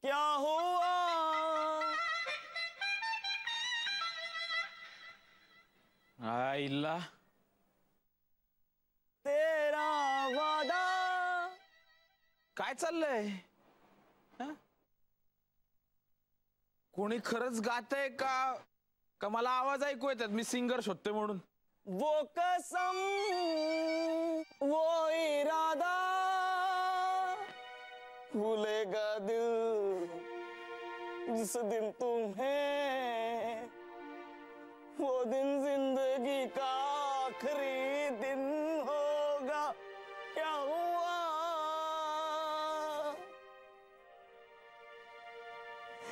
क्या हुआ आईला तेरा वादा काय चाललंय? कोणी खरंच गातय का मला आवाज ऐकू येतात मी सिंगर शोधते म्हणून? वो कसम वो इरादा भूलेगा दिल जिस दिन तुम्हें वो दिन जिंदगी का आखिरी दिन होगा क्या हुआ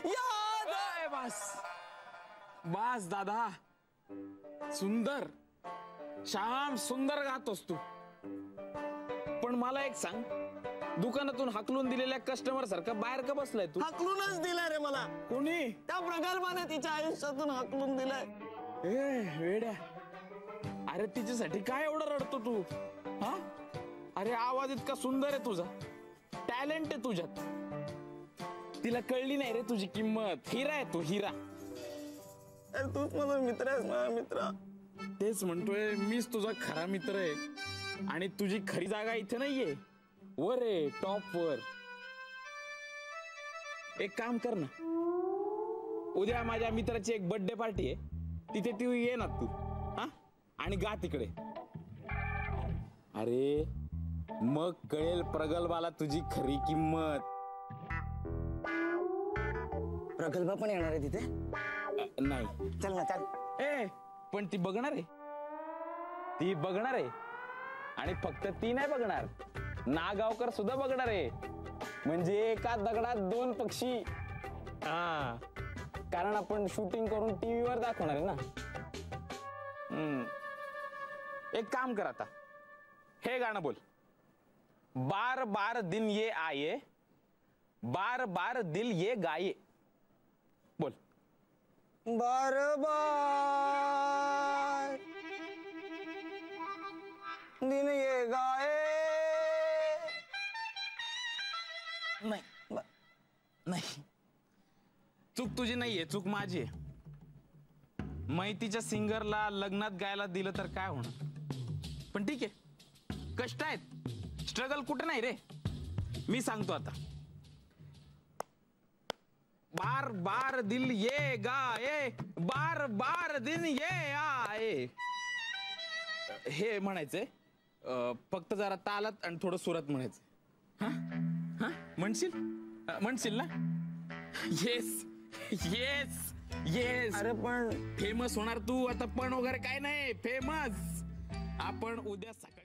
याद ए, बस बस दादा, सुंदर श्याम सुंदर गातोस तू, पण मला एक सांग, दुकानातून हाकलून दिलेल्या कस्टमर सारखा बाहेर का बसलाय तू? हाकलूनच दिलाय रे मला. कोणी? त्या प्रगल्भाने तिच्या आयुष्यातून हाकलून दिलाय. ए वेड्या, अरे तिच्यासाठी काय एवढं रडतो तू? हा, अरे आवाज इतका सुंदर आहे तुझा, टॅलेंट आहे तुझ्यात, तिला कळली नाही रे तुझी किंमत. हिरा आहे तू, हिरा. अरे तूच माझा मित्र आहेस, माझा मित्र. तेच म्हणतोय, मीच तुझा खरा मित्र आहे आणि तुझी खरी जागा इथे नाहीये, वर आहे, टॉप वर. एक काम कर ना, उद्या माझ्या मित्राची एक बर्थडे पार्टी आहे, तिथे तू ये ना तू, हा, आणि गा तिकडे. अरे मग कळेल प्रगल्भाला तुझी खरी किंमत. प्रगल्भ पण येणार आहे तिथे? नाही. चल ना, चल. ए पण ती बघणार आहे, ती बघणार आहे, आणि फक्त ती नाही बघणार, नागावकर सुद्धा बघणार आहे. म्हणजे एका दगडात दोन पक्षी. हा, कारण आपण शूटिंग करून टीव्हीवर दाखवणार आहे ना. एक काम कर आता, हे गाणं बोल. बार बार दिन ये आये, बार बार दिल ये गाये. बोल. बार बार दिन ये गाए. नाही नाही, चूक तुझी नाहीये, चूक माझी आहे. मैतीच्या सिंगरला लग्नात गायला दिलं तर काय होणार? पण ठीक आहे, कष्ट आहेत, स्ट्रगल कुठे नाही रे. मी सांगतो आता, बार बार दिल ये गाए, बार बार दिन ये आए, हे म्हणायचंय. फक्त जरा तालात आणि थोडं सुरात म्हणायचं. हा हा, म्हणशील ना? Yes yes yes. अरे पण फेमस होणार तू आता, पण वगैरे काय नाही, फेमस आपण उद्या सकाळी.